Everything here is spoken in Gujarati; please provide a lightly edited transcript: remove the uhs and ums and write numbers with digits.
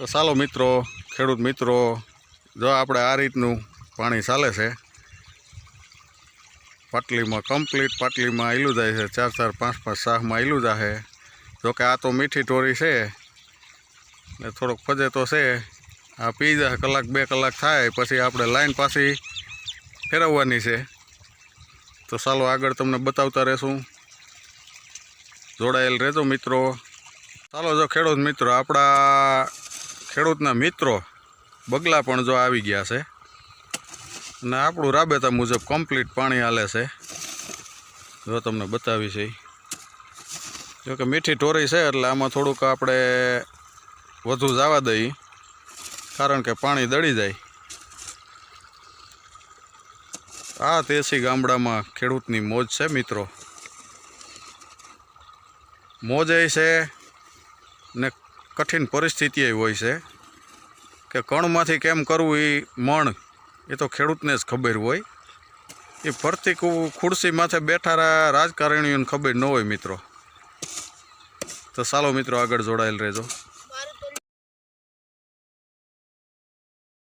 તો ચાલો મિત્રો, ખેડૂત મિત્રો, જો આપણે આ રીતનું પાણી ચાલે છે પાટલીમાં, કમ્પ્લીટ પાટલીમાં આયલું જાય છે, 4-4, 5-5 શાહમાં આયલું જાય. જોકે આ તો મીઠી ટોરી છે ને થોડોક ફજે તો છે. આ પી જાય, 1-2 કલાક થાય પછી આપણે લાઈન પાછી ફેરવવાની છે. તો ચાલો આગળ તમને બતાવતા રહેશું, જોડાયેલ રહેજો મિત્રો. ચાલો જો ખેડૂત મિત્રો, આપણા ખેડૂતના મિત્રો બગલા પણ જો આવી ગયા છે અને આપણું રાબેતા મુજબ કમ્પ્લીટ પાણી હાલે છે. જો તમને બતાવી છે, જોકે મીઠી ટોરી છે એટલે આમાં થોડુંક આપણે વધુ જવા દઈએ, કારણ કે પાણી દળી જાય. આ દેશી ગામડામાં ખેડૂતની મોજ છે મિત્રો, મોજ એ છે ને કઠિન પરિસ્થિતિ હોય છે કે કણમાંથી કેમ કરવું એ તો ખેડૂતને જ ખબર હોય. એ ફરતી ખુરશી માથે બેઠા રાજકારણીઓને ખબર ન હોય મિત્રો. તો ચાલો મિત્રો આગળ જોડાયેલ રહેજો.